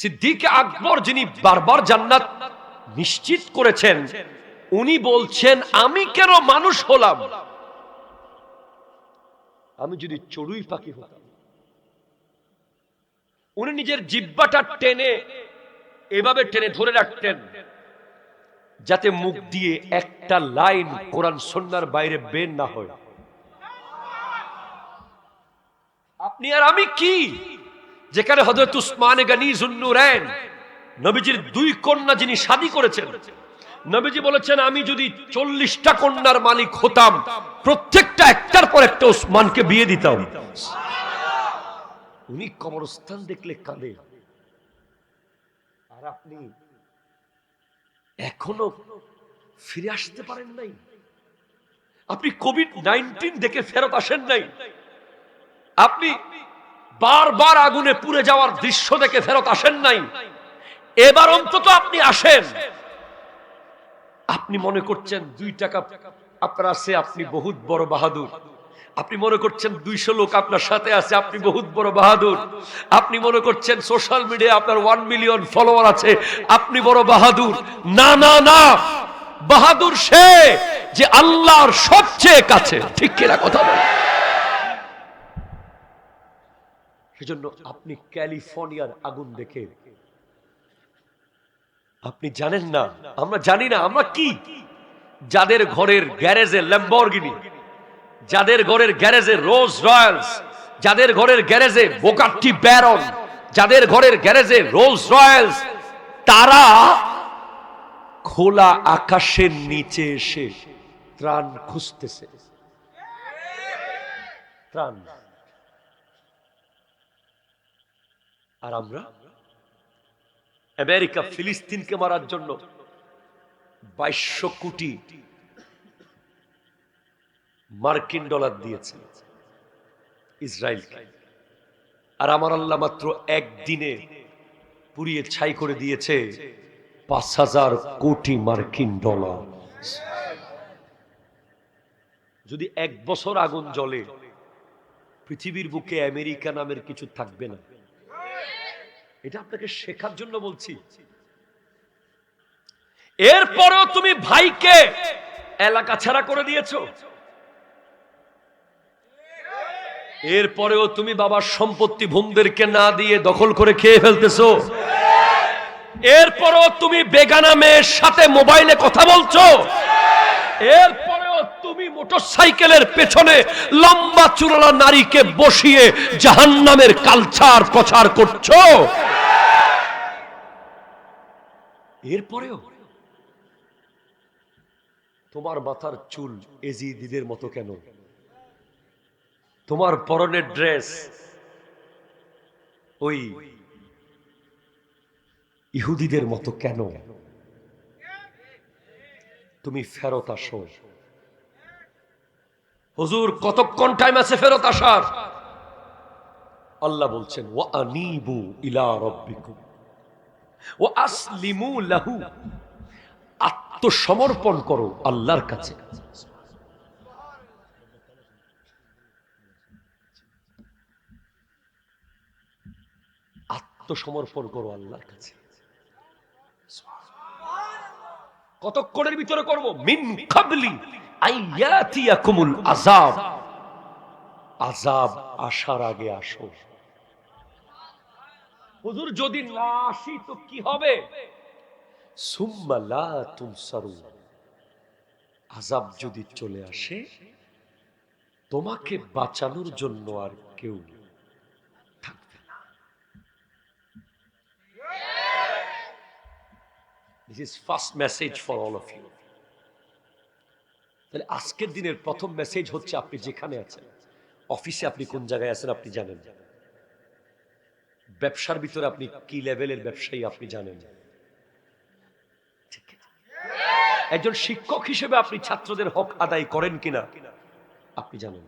সিদ্দিক আকবর যিনি বারবার জান্নাত নিশ্চিত করেছেন, উনি বলছেন আমি কেন মানুষ হলাম, আমি যদি চড়ুই পাখি হতাম। উনি নিজের জিহ্বাটা টেনে এভাবে টেনে ধরে রাখতেন যাতে মুখ দিয়ে একটা লাইন কোরআন সুন্নাহর বাইরে বের না হয়। আপনি আর আমি কি, যেখানে হযরত উসমান গনি যুন্নুরাইন নবীজির দুই কন্যা যিনি শাদী করেছেন, নবীজি বলেছেন আমি যদি 40টা কন্যার মালিক হতাম, প্রত্যেকটা একটার পর একটা উসমানকে বিয়ে দিতাম। উনি কবরস্থান দেখলে কাঁদে, আর আপনি এখনো ফিরে আসতে পারেন নাই। আপনি কোভিড-19 দেখে ফেরত আসেন নাই। আপনি বারবার আগুনে পুড়ে যাওয়ার দৃশ্য দেখে ফেরত আসেন নাই। এবার অন্তত আপনি আসেন। আপনি মনে করছেন 2 টাকা আপনার আছে, আপনি বহুত বড় বাহাদুর। আপনি মনে করছেন 200 লোক আপনার সাথে আছে, আপনি বহুত বড় বাহাদুর। আপনি মনে করছেন সোশ্যাল মিডিয়া আপনার 1 মিলিয়ন ফলোয়ার আছে, আপনি বড় বাহাদুর। না না না, বাহাদুর সে যে আল্লাহর সবচেয়ে কাছে। ঠিক কিনা কথা বলেন? সেজন্য আপনি ক্যালিফোর্নিয়ার আগুন দেখে আপনি জানেন না, আমরা জানি না আমরা কি। যাদের ঘরের গ্যারেজে ল্যাম্বরগিনি, যাদের ঘরের গ্যারেজে রোজ রয়্যালস, যাদের ঘরের গ্যারেজে বুগাট্টি ব্যারন, যাদের ঘরের গ্যারেজে রোজ রয়্যালস, তারা খোলা আকাশের নিচে এসে ত্রাণ খুঁজতেছে। ত্রাণ। আর আমরা আমেরিকা ফিলিস্তিনকে মারার জন্য 2200 কোটি মার্কিন ডলার দিয়েছে ইসরায়েলকে, আর আমার আল্লাহ মাত্র একদিনে পুড়িয়ে ছাই করে দিয়েছে 5000 কোটি মার্কিন ডলার। যদি 1 বছর আগুন জ্বলে, পৃথিবীর বুকে আমেরিকা নামের কিছু থাকবে না। এটা আপনাকে শেখার জন্য বলছি। এরপরেও তুমি ভাইকে এলাকা ছাড়া করে দিয়েছো। এরপরেও তুমি বাবার সম্পত্তি ভূমদেরকে না দিয়ে দখল করে খেয়ে ফেলতেছো। এরপরেও তুমি বেগানা মেয়ের সাথে মোবাইলে কথা বলছো। এরপরেও তুমি মোটরসাইকেলের পেছনে লম্বা চুলওয়ালা নারীকে বসিয়ে জাহান্নামের কালচার প্রচার করছো। এরপরেও তোমার মাথার চুল এজিদিদের মতো কেন? তোমার পরনের ড্রেস ওই ইহুদিদের মতো কেন? তুমি ফেরত আসো। হুজুর কতক্ষণ টাইম আছে ফেরত আসার? আল্লাহ বলছেন ওয়া আনিবু ইলা রাব্বিকুম ওয়া আসলিমু লাহু, আত্মসমর্পণ করো আল্লাহর কাছে। আত্মসমর্পণ করো আল্লাহর কাছে। কতক্ষণের ভিতরে করব? মিন কাবলি আইয়াতিয়াকুমুল আযাব, আযাব আসার আগে আসো। হুজুর যদি না আসি তো কি হবে? সুম্মা লা তুনসারুন, আযাব যদি চলে আসে তোমাকে বাঁচানোর জন্য আর কেউ থাকবে না। This is first message for all of you. তাহলে আজকের দিনের প্রথম মেসেজ হচ্ছে, আপনি যেখানে আছেন, অফিসে আপনি কোন জায়গায় আছেন আপনি জানেন, ব্যবসার ভিতরে আপনি কি লেভেলের ব্যবসায়ী আপনি জানেন, একজন শিক্ষক হিসেবে আপনি ছাত্রদের হক আদায় করেন কিনা আপনি জানেন,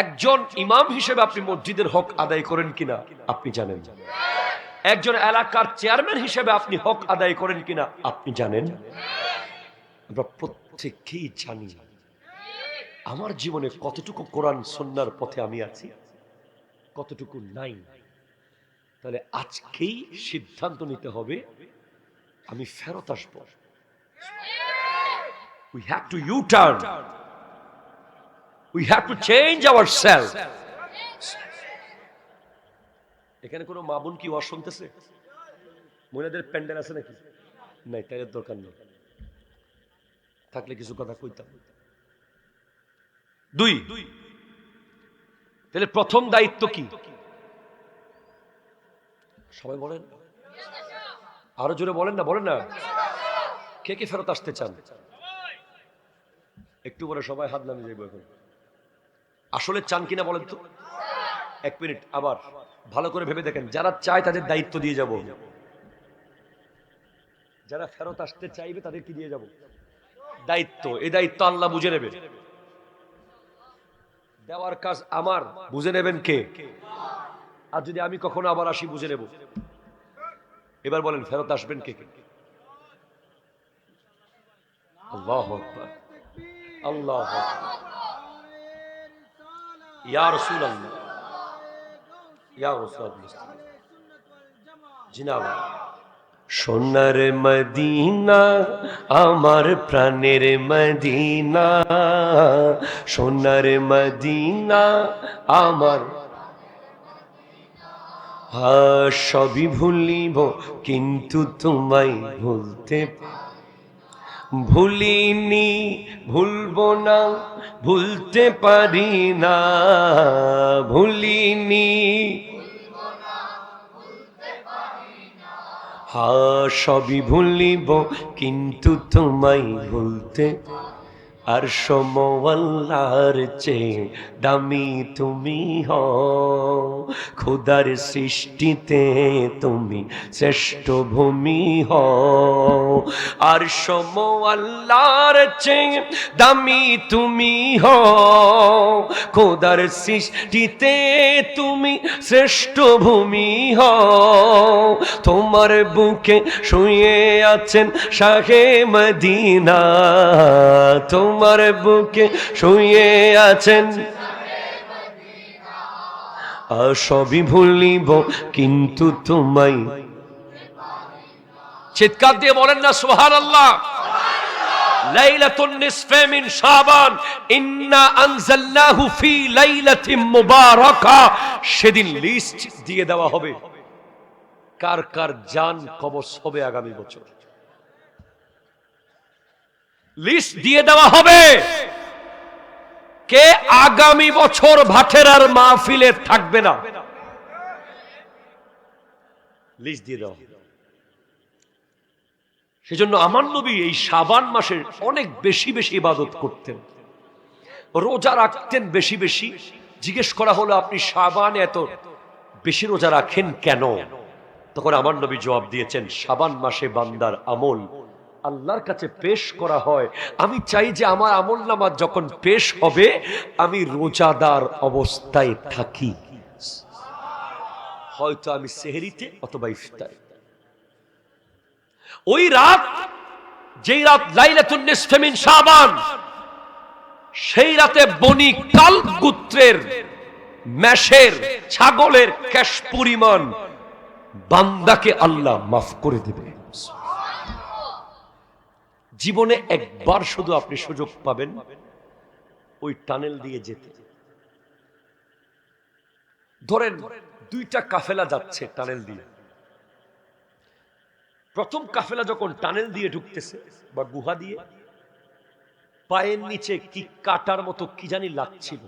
একজন ইমাম হিসেবে আপনি মসজিদের হক আদায় করেন কিনা আপনি জানেন, একজন এলাকার চেয়ারম্যান হিসেবে আপনি হক আদায় করেন কিনা আপনি জানেন। আমরা প্রত্যেকেই জানি আমার জীবনে কতটুকু কোরআন সুন্নাহর পথে আমি আছি, কতটুকু নাই। তাহলে আজকেই সিদ্ধান্ত নিতে হবে আমি ফেরত আসবো। We have to U-turn. We have to change ourselves. এখানে কোনো মা বোন কি ওয়াজ শুনতেছে? মহিলাদের প্যান্ডেল আছে নাকি? নাই, তাইলে দরকার নেই, থাকলে কিছু কথা কইতাম। দুই, তাহলে প্রথম দায়িত্ব কি? সবাই বলেন, আরো জোরে বলেন না, বলেন না। কে কে ফেরত আসতে চান? একটু পরে সবাই হাত নামিয়ে যাইব। এখন আসলে চান কিনা বলেন তো? এক মিনিট, আবার ভালো করে ভেবে দেখেন। যারা চায় তাদের দায়িত্ব দিয়ে যাব, যারা ফেরত আসতে চাইবে তাদের কি দিয়ে যাব? দায়িত্ব। এই দায়িত্ব আল্লাহ বুঝে নেবে। দেওয়ার কাজ আমার, বুঝে নেবেন কে? আর যদি আমি কখনো আবার আসি, বুঝে নেব। এবার বলেন, ফেরত আসবেন কে কে? আল্লাহু আকবার, আল্লাহু আকবার। ইয়া রাসূলুল্লাহ, ইয়া রাসূলুল্লাহ। জিনাবা, সোনার মদিনা আমার প্রাণের মদিনা, সোনার মদিনা আমার। সবই ভুলিব কিন্তু তোমায় ভুলতে ভুলিনি, ভুলবো না, ভুলতে পারি না, ভুলিনি। সবই ভুলিব কিন্তু তোমায় ভুলতে। আর সমওয়াল্লার চেয়ে দামি তুমি হও, খোদার সৃষ্টিতে তুমি শ্রেষ্ঠ ভূমি হও। আর সমওয়াল্লার চেয়ে দামি তুমি হও, খোদার সৃষ্টিতে তুমি শ্রেষ্ঠ ভূমি হও। তোমার বুকে শুয়ে আছেন শাহে মদিনা, তোমার বুকে শুয়ে আছেন। সবই ভুলিব কিন্তু তোমায়। চিৎকার দিয়ে বলেন না সুবহানাল্লাহ। লাইলাতুন নিসফে মিন শাবান, ইন্না আনজালনাহু ফি লাইলাতিন মুবারাকা। সেদিন লিস্ট দিয়ে দেওয়া হবে কার কার জান কবজ হবে আগামী বছর। লিস্ট দিয়ে দেওয়া হবে কে আগামী বছর ভাটেরার মাহফিলে থাকবে না, লিস্ট দিয়ে দেওয়া। সেজন্য আমার নবী এই শাবান মাসে অনেক বেশি বেশি ইবাদত করতেন, রোজা রাখতেন বেশি বেশি। জিজ্ঞেস করা হলো, আপনি শাবানে এত বেশি রোজা রাখেন কেন? তখন আমার নবী জবাব দিয়েছেন, শাবান মাসে বান্দার আমল আল্লাহর কাছে পেশ করা হয়। আমি চাই যে আমার আমল নামা যখন পেশ হবে আমি রোজাদার অবস্থায় থাকি, হয়তো আমি সেহরিতে অথবা ইফতারে। ওই রাত, যেই রাত লাইলাতুন নিসফে মিন শাবান, সেই রাতে বনি কালব গোত্রের মেষের, ছাগলের ক্যাশ পরিমাণ বান্দাকে আল্লাহ মাফ করে দেবে। জীবনে একবার শুধু আপনি সুযোগ পাবেন ওই টানেল দিয়ে যেতে। ধরেন দুইটা কাফেলা যাচ্ছে টানেল দিয়ে। প্রথম কাফেলা যখন টানেল দিয়ে ঢুকতেছে বা গুহা দিয়ে, পায়ের নিচে কি কাটার মতো কি জানি লাগছিল,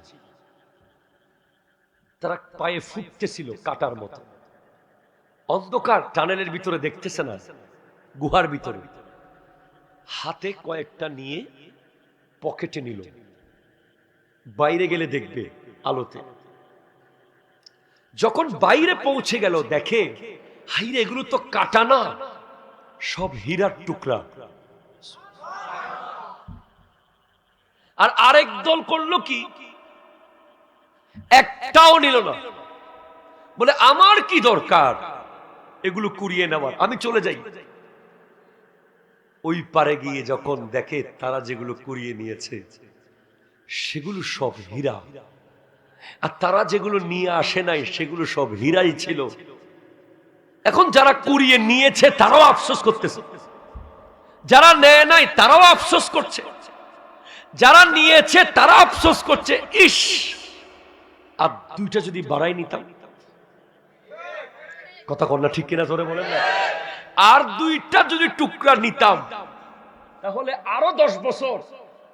তারা পায়ে ফুটতেছিল কাটার মতো। অন্ধকার টানেলের ভিতরে দেখতেছে না, গুহার ভিতরে। হাতে কয়েকটা নিয়ে পকেটে নিল, বাইরে গেলে দেখবে আলোতে। যখন বাইরে পৌঁছে গেল দেখে, হাইরে এগুলো তো কাটা না, সব হীরার টুকরা। আর আরেক দল করলো কি, একটাও নিল না, বলে আমার কি দরকার এগুলো কুড়িয়ে নেওয়ার, আমি চলে যাই। ওই পারে গিয়ে যখন দেখে তারা যেগুলো কুড়িয়ে নিয়েছে সেগুলো সব হীরা, আর তারা যেগুলো নিয়ে আসে নাই সেগুলো সব হীরাই ছিল। এখন যারা কুড়িয়ে নিয়েছে তারাও আফসোস করতেছে, যারা নেয় নাই তারাও আফসোস করছে, যারা নিয়েছে তারা আফসোস করছে, ইস আর দুইটা যদি বাড়াই নিতাম। কথা কর না, ঠিক কিনা জোরে বলেন না? আর দুইটা যদি টুকরা নিতাম তাহলে আরো 10 বছর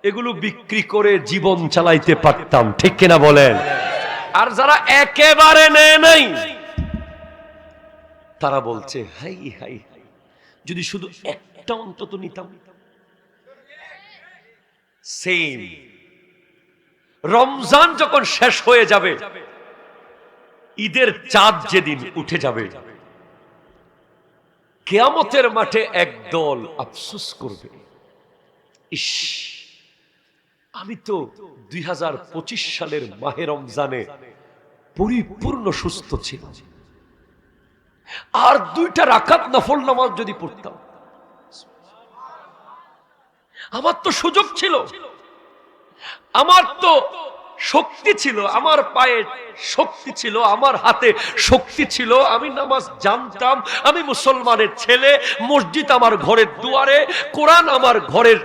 এগুলো বিক্রি করে জীবন চালাইতে পারতাম, ঠিক কিনা বলেন? আর যারা একেবারে নেয় নাই তারা বলছে হাই হাই হাই, যদি শুধু একটা অন্তত নিতাম। সেম রমজান যখন শেষ হয়ে যাবে, ঈদের চাঁদ যেদিন উঠে যাবে, কিয়ামতের মাঠে একদল আফসোস করবে, ইস আমি তো 2025 সালের মাহে রমজানে পরিপূর্ণ সুস্থ ছিলাম, আর 2টা রাকাত নফল নামাজ যদি পড়তাম, আমার তো সুযোগ ছিল, আমার তো শক্তি ছিল, আমার পায়ে শক্তি ছিল, আমার হাতে শক্তি ছিল, আমি নামাজ জানতাম, আমি মুসলমানের ছেলে, মসজিদ আমার ঘরের দুয়ারে, কোরআন আমার ঘরের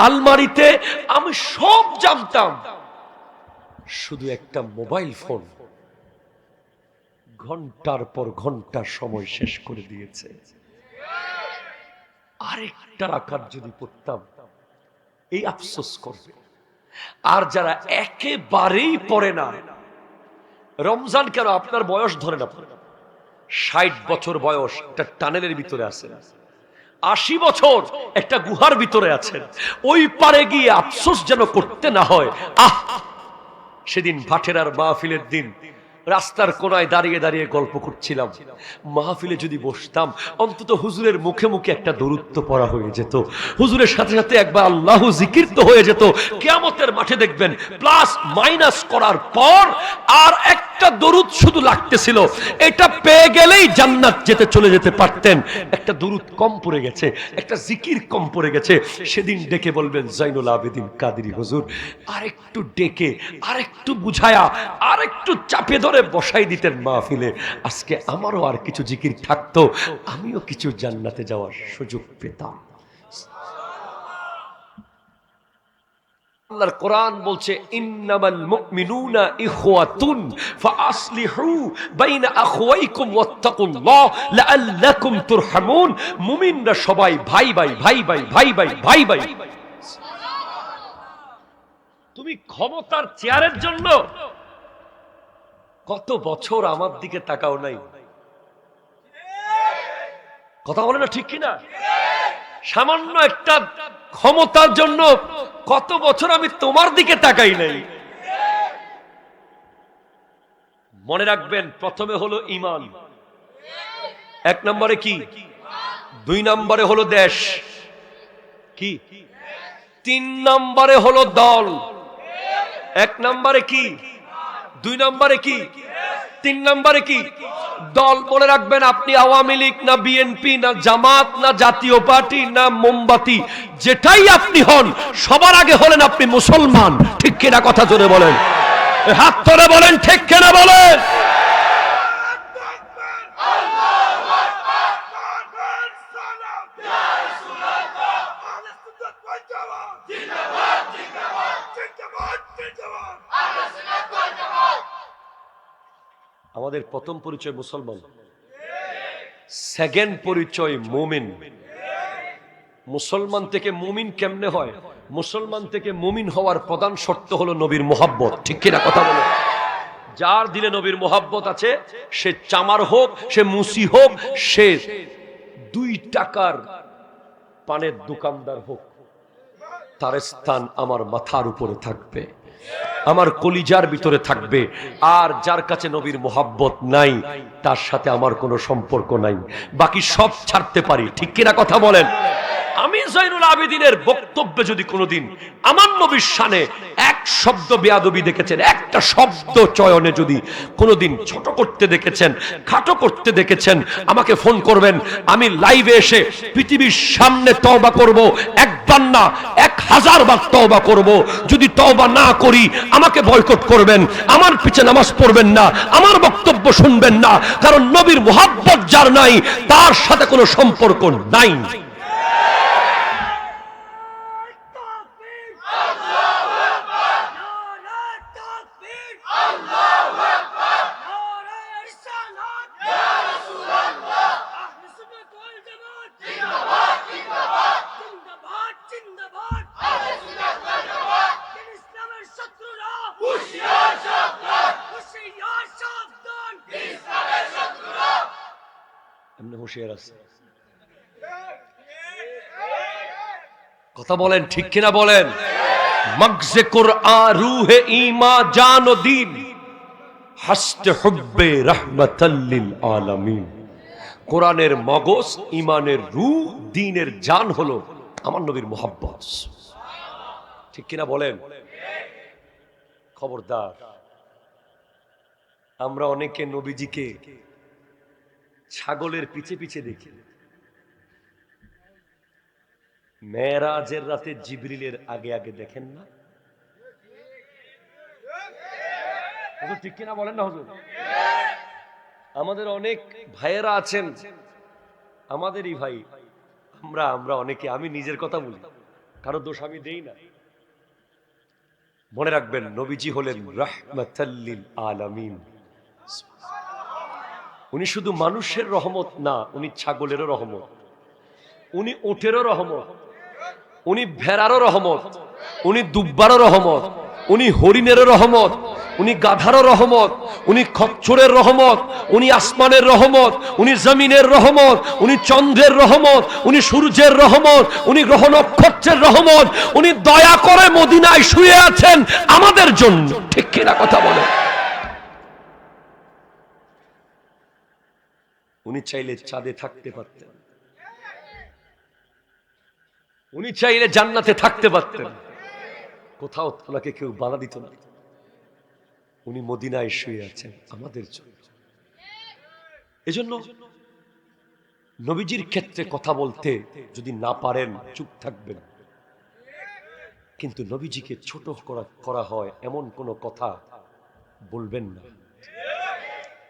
আলমারিতে, আমি সব জানতাম। শুধু একটা মোবাইল ফোন ঘন্টার পর ঘন্টার সময় শেষ করে দিয়েছে। আরেকটা রাকাত যদি পড়তাম, এই আফসোস করবে। আর যারা একেবারেই পড়ে না, রমজান কেন, আপনার বয়স ধরে না, 60 বছর বয়স একটা টানেলের ভিতরে আছেন, 80 বছর একটা গুহার ভিতরে আছেন, ওই পারে গিয়ে আফসোস যেন করতে না হয়। সেদিন ভাটেরার মাহফিলের দিন রাস্তার কোনায় দাঁড়িয়ে দাঁড়িয়ে গল্প করছিলাম, মাহফিলে যদি বসতাম অন্তত হুজুরের মুখে মুখে একটা দরুদ তো পড়া হয়ে যেত, হুজুরের সাথে সাথে একবার আল্লাহু জিকির তো হয়ে যেত। কিয়ামতের মাঠে দেখবেন প্লাস মাইনাস করার পর আর একটা দরুদ শুধু লাগতেছিল, এটা পেয়ে গেলেই জান্নাত চলে যেতে পারতেন। একটা দরুদ কম পড়ে গেছে, একটা জিকির কম পড়ে গেছে, সেদিন ডেকে বলবেন জয়নুল আবেদিন কাদেরী হুজুর, আরেকটু ডেকে আরেকটু বুঝায়া আরেকটু চাপে ধরে বসাই দিতেন মাহফিলে, আজকে আমারও আর কিছু জিকির থাকতো, আমিও কিছু জান্নাতে যাওয়ার সুযোগ পেতাম। আল্লাহর কোরআন বলছে ইন্নামাল মুমিনুনা ইখওয়াতুন ফাআসলিহু বাইনা আখওয়াইকুম ওয়াত্তাকুল্লাহ লাআল্লাকুম তুরহামুন। মুমিনরা সবাই ভাই ভাই ভাই ভাই ভাই ভাই ভাই ভাই। তুমি ক্ষমতার চেয়ারের জন্য কত বছর আমার দিকে তাকাও নাই, কথা বলে না, ঠিক কিনা? সামান্য একটা ক্ষমতার জন্য কত বছর আমি তোমার দিকে তাকাই নাই। মনে রাখবেন, প্রথমে হলো ঈমান, 1 নম্বরে কি, 2 নম্বরে হলো দেশ কি, 3 নম্বরে হলো দল। 1 নম্বরে কি, 2 নম্বরে কি, 3 নম্বরে কি, দল। মনে রাখবেন, আপনি আওয়ামী লীগ না বিএনপি না জামাত না জাতীয় পার্টি না মোমবাতি, যেটাই আপনি হন, সবার আগে হলেন আপনি মুসলমান, ঠিক কিনা? কথা জোরে বলেন, হাত ধরে বলেন, ঠিক কিনা বলেন? আমাদের প্রথম পরিচয় মুসলমান, সেকেন্ড পরিচয় মুমিন। মুসলমান থেকে মুমিন কেমনে হয়? মুসলমান থেকে মুমিন হওয়ার প্রধান শর্ত হলো নবীর মোহাব্বত, ঠিক কিনা? কথা বলে, যার দিলে নবীর মোহাব্বত আছে, সে চামার হোক, সে মুসি হোক, সে 2 টাকার পানের দোকানদার হোক, তার স্থান আমার মাথার উপরে থাকবে, আমার কলিজার ভিতরে থাকবে। আর যার কাছে নবীর মোহাব্বত নাই, তার সাথে আমার কোনো সম্পর্ক নাই, বাকি সব ছাড়তে পারি, ঠিক কিনা? কথা বলেন। আমি জয়নুল আবেদিনের বক্তব্যে যদি কোনোদিন আমার নবীর শানে এক শব্দ বেয়াদবি দেখেছেন, একটা শব্দ চয়নে যদি কোনোদিন ছোট করতে দেখেছেন, খাটো করতে দেখেছেন, আমাকে ফোন করবেন, আমি লাইভে এসে পৃথিবীর সামনে তওবা করব, এক একবার না 1000 বার তওবা করব। যদি তওবা না করি আমাকে বয়কট করবেন, আমার পিছে নামাজ পড়বেন না, আমার বক্তব্য শুনবেন না, কারণ নবীর মুহাব্বত যার নাই তার সাথে কোনো সম্পর্ক নাই। কথা বলেন ঠিক কিনা বলেন? মগজে কুরআন রূহে ঈমান জান ও দ্বীন হাসতে হুব্বে রাহমাতাল লিল আলামিন। কোরআনের মগজ, ঈমানের রূহ, দ্বীনের জান হলো আমার নবীর মুহাব্বত। ঠিক কিনা বলেন? খবরদার, আমরা অনেকে নবীজিকে ছাগলের পিছে পিছে দেখি। মেরাজের রাতে জিবরিলের আগে আগে দেখেন না? হুজুর ঠিক কিনা বলেন না হুজুর? আমাদের অনেক ভাইয়েরা আছেন, আমাদেরই ভাই, আমরা অনেকে, আমি নিজের কথা বলি, কারো দোষ আমি দেই না। মনে রাখবেন নবীজি হলেন রাহমাতাল লিল আলামিন। উনি শুধু মানুষের রহমত না, উনি ছাগলেরও রহমত, উনি উটেরও রহমত, উনি ভেড়ারও রহমত, উনি দুব্বারও রহমত, উনি হরিণেরও রহমত, উনি গাধারও রহমত, উনি খচ্চরের রহমত, উনি আসমানের রহমত, উনি জমিনের রহমত, উনি চন্দ্রের রহমত, উনি সূর্যের রহমত, উনি গ্রহ নক্ষত্রের রহমত। উনি দয়া করে মদিনায় শুয়ে আছেন আমাদের জন্য। ঠিক কিনা কথা বলে? উনি চাইলে চাঁদে থাকতে পারতেন, উনি চাইলে জান্নাতে থাকতে পারতেন, কোথাও ওনাকে কেউ বাধা দিত না। উনি মদিনায় শুয়ে আছেন আমাদের জন্য। এজন্য নবীজির ক্ষেত্রে কথা বলতে যদি না পারেন চুপ থাকবেন, কিন্তু নবীজিকে ছোট করা হয় এমন কোনো কথা বলবেন না।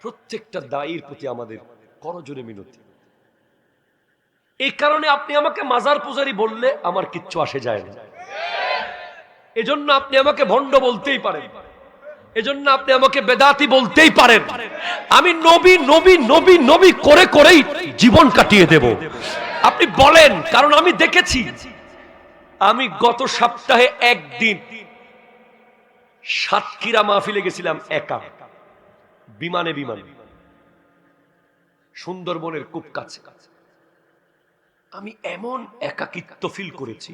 প্রত্যেকটা দায়ীর প্রতি আমাদের করজোরে মিনতি। এই কারণে আপনি আমাকে মাজার পূজারি বললে আমার কিচ্ছু আসে যায় না। এজন্য আপনি আমাকে ভণ্ড বলতেই পারেন, এজন্য আপনি আমাকে বেদাতি বলতেই পারেন। আমি নবী নবী নবী নবী করে করেই জীবন কাটিয়ে দেব। আপনি বলেন, কারণ আমি দেখেছি। আমি গত সপ্তাহে একদিন সাতক্ষীরা মাহফিলে গেছিলাম একা, বিমানে সুন্দরবনের খুব কাছে। আমি এমন একাকিত্ব ফিল করেছি,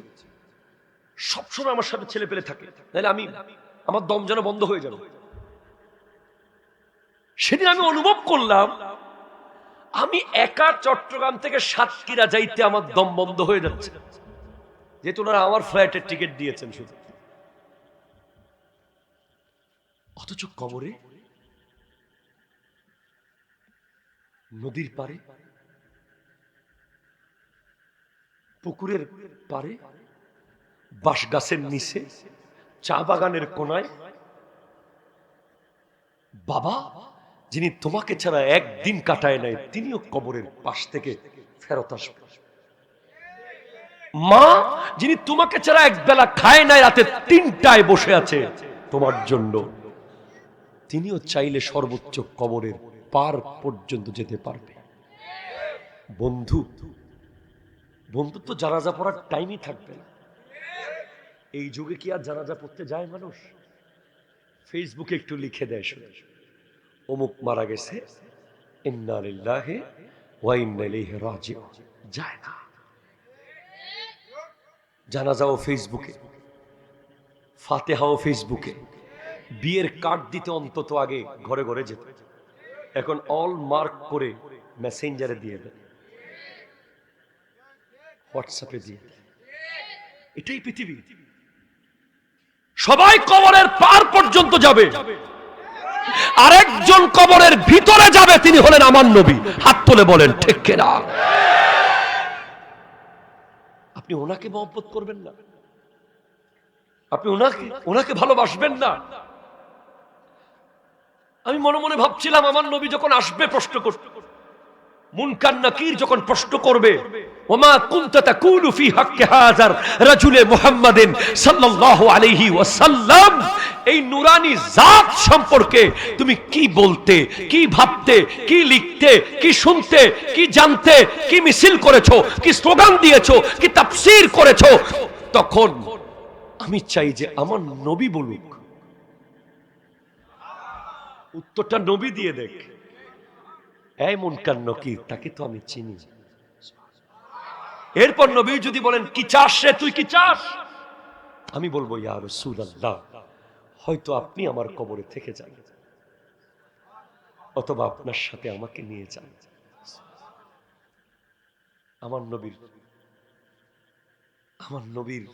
সবসময় আমার সাথে ছেলে পেলে থাকে, তাহলে আমার দম যেন বন্ধ হয়ে যাবে। সেদিন আমি অনুভব করলাম আমি একা চট্টগ্রাম থেকে সাতক্ষীরা যাইতে আমার দম বন্ধ হয়ে যাচ্ছে, যেহেতু ওনারা আমার ফ্লাইটের টিকিট দিয়েছেন শুধু। অথচ কবরে, নদীর পারে, পুকুরের পারে, বাঁশ গাছের নিচে, চা বাগানের কোনায় বাবা যিনি তোমাকে ছাড়া একদিন কাটায় নাই, তিনিও কবরের পাশ থেকে ফেরত আসবে। মা যিনি তোমাকে ছাড়া একবেলা খায় নাই, রাতে 3টায় বসে আছে তোমার জন্য, তিনিও চাইলে সর্বোচ্চ কবরের পার পর্যন্ত যেতে পারবে। বন্ধু তো জানাজা পড়ার টাইমই থাকবে না। এই যুগে কি আর জানাজা পড়তে যায় মানুষ? ফেসবুকে একটু লিখে দেয়, শুনে অমুক মারা গেছে, ইন্না লিল্লাহি ওয়া ইন্না ইলাইহি রাজিউন, যায় না। জানাজাও ফেসবুকে, ফাতিহাও ফেসবুকে, বিয়ের কার্ড দিতে অন্তত আগে ঘরে ঘরে যেত, এখন অল মার্ক করে মেসেঞ্জারে দিয়ে দেয়, হোয়াটসঅ্যাপে দিয়ে দেয়। এটাই পৃথিবী। সবাই কবরের পার পর্যন্ত যাবে, আরেকজন কবরের ভিতরে যাবে, তিনি হলেন আমার নবী। হাত তুলে বলেন ঠিক কিনা? আপনি ওনাকে মহব্বত করবেন না? আপনি ওনাকে ভালোবাসবেন না? আমি মনে মনে ভাবছিলাম, আমার নবী যখন আসবে প্রশ্ন করতে, মুনকার নাকির যখন প্রশ্ন করবে, ওমা কুনতা তাকুলু ফি হাক্কি হাযার রাজুলে মুহাম্মাদিন সাল্লাল্লাহু আলাইহি ওয়াসাল্লাম, এই নূরানী জাত সম্পর্কে তুমি কি বলতে, কি ভাবতে, কি লিখতে, কি শুনতে, কি জানতে, কি মিছিল করেছো, কি স্লোগান দিয়েছো, কি তাফসীর করেছো, তখন আমি চাই যে আমার নবী বলুক। উত্তরটা নবী দিয়ে দেখ। এই মুনকার নকির, তাকে তো আমি চিনি। এরপর নবী যদি বলেন কি চাস রে, তুই কি চাস, আমি বলবো ইয়া রাসূলুল্লাহ, হয়তো আপনি আমার কবরে থেকে যান, অথবা আপনার সাথে আমাকে নিয়ে যান। আমার নবীর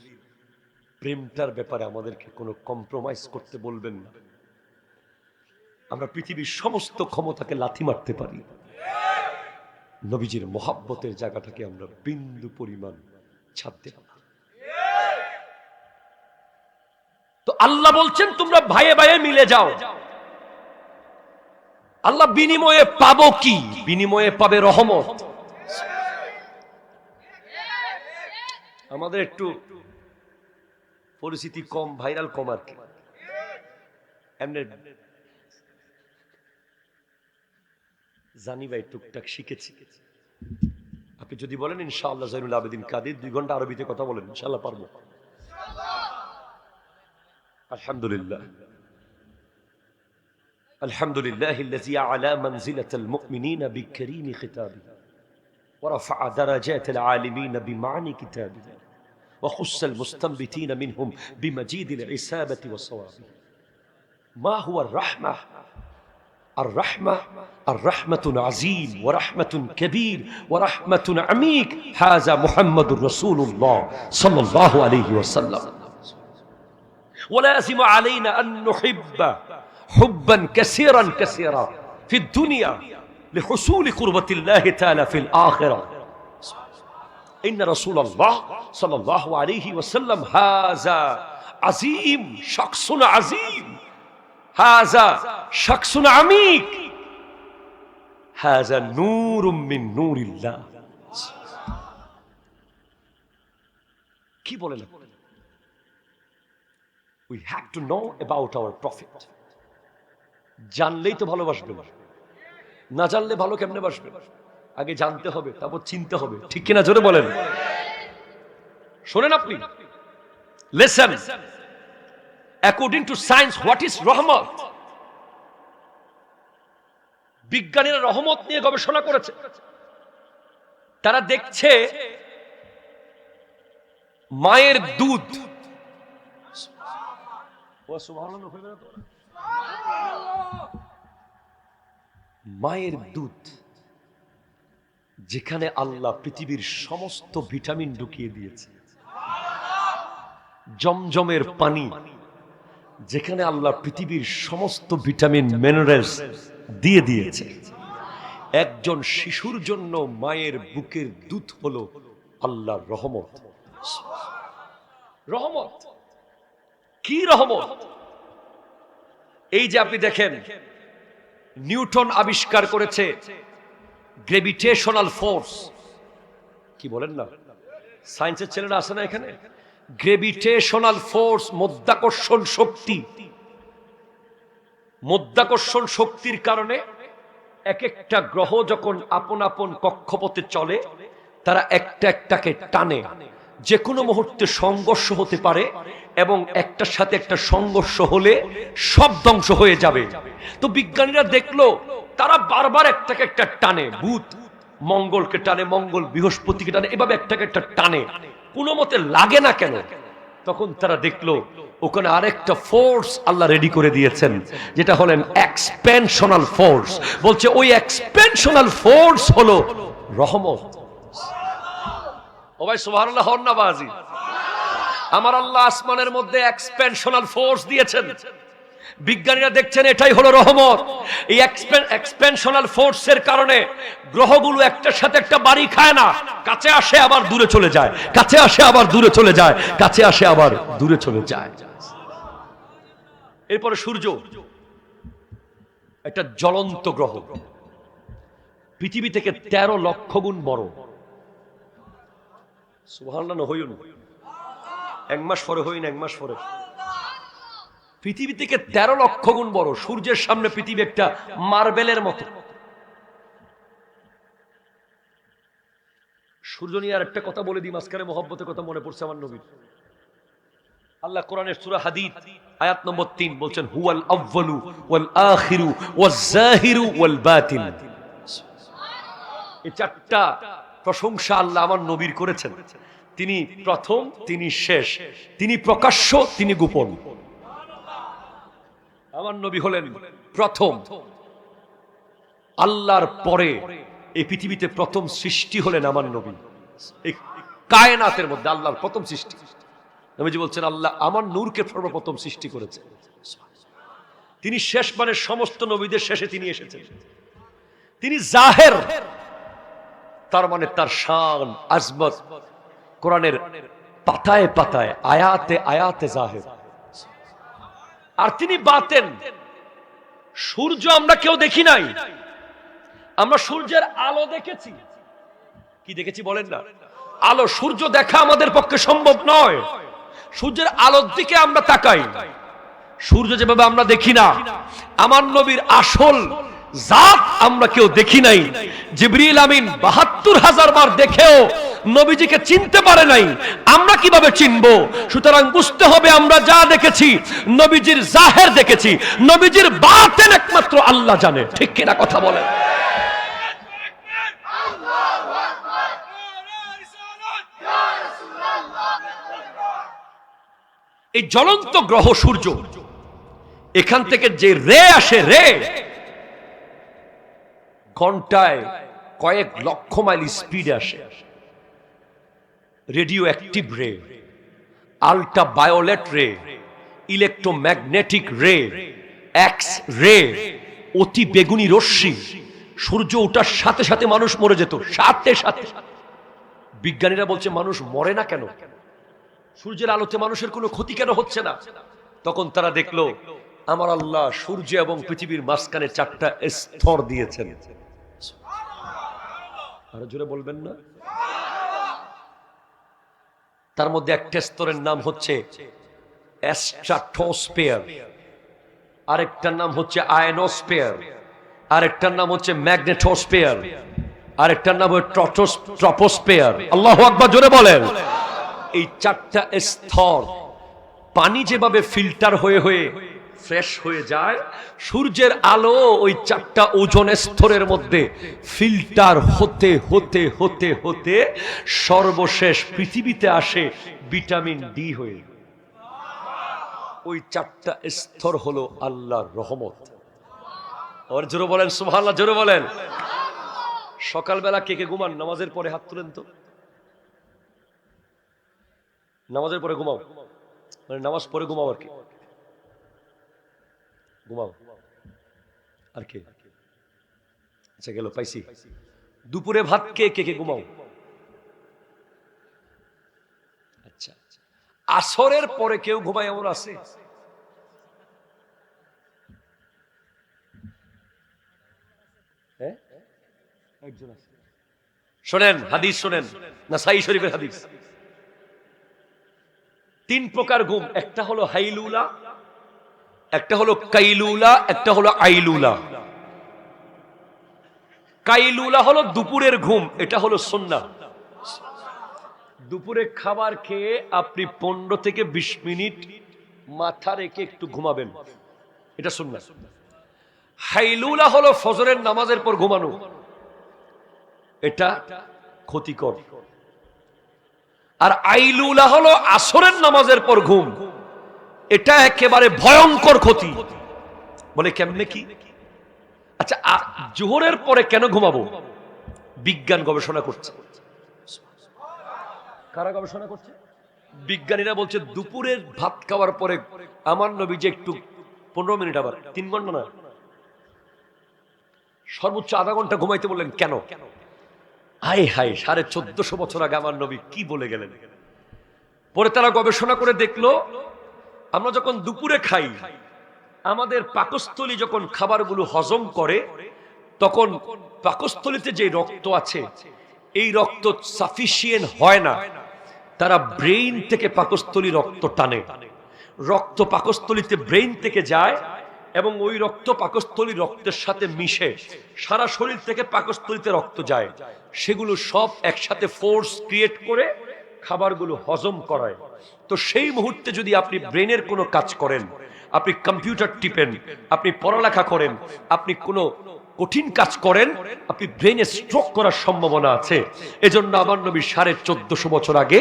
প্রেমটার ব্যাপারে আমাদেরকে কোনো কম্প্রোমাইজ করতে বলবেন না। আমরা পৃথিবীর সমস্ত ক্ষমতাকে লাথি মারতে পারি, নবীজির মহাব্বতের জায়গাটাকে আমরা বিন্দু পরিমাণ ছাড়তে পারি। তো আল্লাহ বলছেন তোমরা ভাইয়ে ভাইয়ে মিলে যাও। আল্লাহ বিনিময়ে পাবো কি? বিনিময়ে পাবে রহমত। আমাদের একটু পরিস্থিতি কম, ভাইরাল কম আর কি, এমনি জানি ভাই, টুকটাক শিখেছি। আপনি যদি বলেন ইনশাআল্লাহ জয়নুল আবেদিন কাদের 2 ঘন্টা আরবিতে কথা বলেন, ইনশাআল্লাহ পারবো। আলহামদুলিল্লাহ, আলহামদুলিল্লাহিল্লাযী আ'লা মানজিলাতাল মুমিনিনা বিকারীমি খিতাবিহি ওয়া রাফা'a দারাজাতাল আলিমিনা বিমা'নি কিতাবিহি ওয়া খুসাল মুস্তানবিতিনা মিনহুম বিমাজিদিল ইসাবাতি ওয়া সাওয়াবি। মা হুয়া আর-রাহমাহ? الرحمة الرحمة عظيم ورحمة كبير ورحمة عميق، هذا محمد رسول الله صلى الله عليه وسلم. ولازم علينا أن نحب حبا كثيرا كثيرا في الدنيا لحصول قربة الله تعالى في الآخرة. إن رسول الله صلى الله عليه وسلم هذا عظيم، شخص عظيم، هذا شخص عميق، هذا نور من نور الله. কি বলেন? We have to know about our prophet. জানলেই তো ভালোবাসবেন, না জানলে ভালো কেমনে বাসবেন? আগে জানতে হবে, তারপর চিনতে হবে, ঠিক কিনা জোরে বলেন। শোনেন আপনি, listen, according to science, what is rahmat? বিজ্ঞানীরা রহমত নিয়ে গবেষণা করেছে। তারা দেখছে মায়ের দুধ, মায়ের দুধ যেখানে আল্লাহ পৃথিবীর সমস্ত ভিটামিন ঢুকিয়ে দিয়েছে, জমজমের পানি যেখানে আল্লাহ পৃথিবীর সমস্ত ভিটামিন মিনারেলস দিয়ে দিয়েছে, একজন শিশুর জন্য মায়ের বুকের দুধ হলো আল্লাহর রহমত। রহমত কি রহমত? এই যে আপনি দেখেন, নিউটন আবিষ্কার করেছে গ্রেভিটেশনাল ফোর্স। কি বলেন না, সায়েন্সের ছেলেরা আছে না এখানে? গ্রেভিটেশনাল ফোর্স, মধ্যাকর্ষণ শক্তি। মধ্যাকর্ষণ শক্তির কারণে এক একটা গ্রহ যখন আপন আপন কক্ষপথে চলে, তারা একটা একটাকে টানে। যে কোনো মুহূর্তে সংঘর্ষ হতে পারে, এবং একটার সাথে একটা সংঘর্ষ হলে সব ধ্বংস হয়ে যাবে। তো বিজ্ঞানীরা দেখলো তারা বারবার একটাকে একটা টানে, বুধ মঙ্গলকে টানে, মঙ্গল বৃহস্পতিকে টানে, এভাবে একটাকে একটা টানে, কোনো মতে লাগে না কেন? তখন তারা দেখলো ওখানে আরেকটা ফোর্স আল্লাহ রেডি করে দিয়েছেন, যেটা হলেন এক্সপেনশনাল ফোর্স। বলছে ওই এক্সপেনশনাল ফোর্স হলো রহমত। ও ভাই সুবহানাল্লাহ হন না বাজি। আমার আল্লাহ আসমানের মধ্যে এক্সপেনশনাল ফোর্স দিয়েছেন, বিজ্ঞানীরা দেখছেন এটাই হলো রহমত। এই এক্সপেনশনাল ফোর্সের কারণে গ্রহগুলো একটার সাথে একটা বাড়ি খায় না, কাছে আসে আবার দূরে চলে যায়, কাছে আসে আবার দূরে চলে যায়, কাছে আসে আবার দূরে চলে যায়। এরপরে সূর্য একটা জ্বলন্ত গ্রহ, পৃথিবী থেকে 13 লক্ষ গুণ বড়। সুবহানাল্লাহ হইল না, এক মাস পরে হই না, এক মাস পরে। পৃথিবী থেকে 13 লক্ষ গুণ বড়। সূর্যের সামনে পৃথিবী একটা মার্বেলের মতো। সূর্য নিয়ে আর একটা কথা বলে দিই, মাঝখানে মহব্বতের কথা মনে পড়ছে আমার নবীর। আল্লাহ কোরআনের সূরা হাদীদ আয়াত নম্বর 3 বলছেন, হুয়াল আউয়ালু ওয়াল আখিরু ওয়াজ জাহিরু ওয়াল বাতিন। এই চারটা প্রশংসা আল্লাহ আমার নবীর করেছেন। তিনি প্রথম, তিনি শেষ, তিনি প্রকাশ্য, তিনি গোপন। আমার নবী হলেন প্রথম। আল্লাহর পরে এই পৃথিবীতে প্রথম সৃষ্টি হলেন আমার নবী। এই কায়নাতের মধ্যে আল্লাহর প্রথম সৃষ্টি। নবীজি বলছেন, আল্লাহ আমার নূরকে সর্বপ্রথম সৃষ্টি করেছে। তিনি শেষ, মানে সমস্ত নবীদের শেষে তিনি এসেছেন। তিনি জাহের, তার মানে তার শান আজমত কোরআনের পাতায় পাতায়, আয়াতে আয়াতে জাহের। আর তিনি বাতেন। সূর্য আমরা কেউ দেখি নাই, আমরা সূর্যের আলো দেখেছি। কি দেখেছি বলেন না? আলো। সূর্য দেখা আমাদের পক্ষে সম্ভব নয়। সূর্যের আলোর দিকে আমরা তাকাই। সূর্য যেভাবে আমরা দেখি না, আমার নবীর আসল জাত আমরা কেউ দেখি নাই। জিবরিল আমিন ৭২,০০০ বার দেখেও নবীজিকে চিনতে পারে নাই। আমরা কিভাবে চিনবো? সুতরাং বুঝতে হবে আমরা যা দেখেছি নবীজির জাহের দেখেছি, নবীজির বাতেন একমাত্র আল্লাহ জানে। ঠিক কিনা কথা বলেন? এই জ্বলন্ত গ্রহ সূর্য, এখান থেকে যে রে আসে, রে ঘন্টায় কয়েক লক্ষ মাইল স্পিডে আসে। রেডিও অ্যাক্টিভ রে, আল্ট্রা ভায়োলেট রে, ইলেকট্রোম্যাগনেটিক রে, এক্স রে, অতি বেগুনি রশ্মি। সূর্য ওঠার সাথে সাথে মানুষ মরে যেত, সাথে সাথে। বিজ্ঞানীরা বলছে মানুষ মরে না কেন, সূর্যের আলোতে মানুষের কোনো ক্ষতি কেন হচ্ছে না? তখন তারা দেখলো আমার আল্লাহ সূর্য এবং পৃথিবীর মাঝখানে 4টা স্তর দিয়েছেন। আরো জোরে বলবেন না? তার মধ্যে একটা স্তরের নাম হচ্ছে স্ট্রাটোস্ফিয়ার, আরেকটার নাম হচ্ছে আয়নোস্ফিয়ার, আরেকটার নাম হচ্ছে ম্যাগনেটোস্ফিয়ার, আরেকটার নাম হচ্ছে ট্রপোস্ফিয়ার। আল্লাহু আকবার, জোরে বলেন। এই 4টা স্তর পানি যেভাবে ফিল্টার হয়ে হয়ে ফ্রেশ হয়ে যায়, সূর্যের আলো ওই 4টা ওজন স্তরের মধ্যে ফিল্টার হতে হতে হতে হতে সর্বশেষ পৃথিবীতে আসে ভিটামিন ডি হয়ে। ওই 4টা স্তর হলো আল্লাহর রহমত। আর জোরে বলেন সুবহানাল্লাহ, জোরে বলেন। সকালবেলা কে কে ঘুমান? নামাজের পরে হাত তুলেন তো। নামাজের পরে ঘুমাও, মানে নামাজ পরে ঘুমাও আর কি, ঘুমাও আর কি। আচ্ছা গেল, পাইছি। দুপুরে ভাত কে কে কে ঘুমাও? আচ্ছা, আসরের পরে কেউ ঘুমায় এমন আছে? হ্যাঁ, একজন আছে। শোনেন হাদিস, শোনেন নাসাই শরীফের হাদিস। 3 প্রকার ঘুম। একটা হলো হাইলুলা, একটা হলো কাইলুলা, একটা হলো আইলুলা। কাইলুলা হলো দুপুরের ঘুম, এটা হলো সুন্নাহ। দুপুরে খাবার খেয়ে আপনি 15 থেকে 20 মিনিট মাথা রেখে একটু ঘুমাবেন, এটা সুন্নাহ। হাইলুলা হলো ফজরের নামাজের পর ঘুমানো, এটা ক্ষতিকর। আর আইলুলা হলো আসরের নামাজের পর ঘুম, এটা একেবারে ভয়ঙ্কর ক্ষতি। বলে কেমনে কি? আচ্ছা, জোহরের পরে কেন ঘুমাবো? বিজ্ঞান গবেষণা করছে। কারা গবেষণা করছে? বিজ্ঞানীরা বলছে দুপুরের ভাত খাওয়ার পরে আমার নবী যে একটু 15 মিনিট, আবার 3 ঘন্টা না, সর্বোচ্চ আধা ঘন্টা ঘুমাইতে বললেন। কেন? হায় হায়, 1450 বছর আগে আমার নবী কি বলে গেলেন। পরে তারা গবেষণা করে দেখলো, আমরা যখন দুপুরে খাই, আমাদের পাকস্থলী যখন খাবারগুলো হজম করে, তখন পাকস্থলীতে যে রক্ত আছে, এই রক্ত সাফিসিয়েন্ট হয় না। তারা ব্রেইন থেকে পাকস্থলী রক্ত টানে, রক্ত পাকস্থলীতে ব্রেইন থেকে যায় এবং ওই রক্ত পাকস্থলী রক্তের সাথে মিশে সারা শরীর থেকে পাকস্থলীতে রক্ত যায়, সেগুলো সব একসাথে ফোর্স ক্রিয়েট করে খাবারগুলো হজম করায়। তো সেই মুহূর্তে যদি আপনি ব্রেনের কোনো কাজ করেন, আপনি কম্পিউটার টিপেন, আপনি পড়ালেখা করেন, আপনি কোনো কঠিন কাজ করেন, আপনি ব্রেনে স্ট্রোক করার সম্ভাবনা আছে। এজন্য আমার নবী 1450 বছর আগে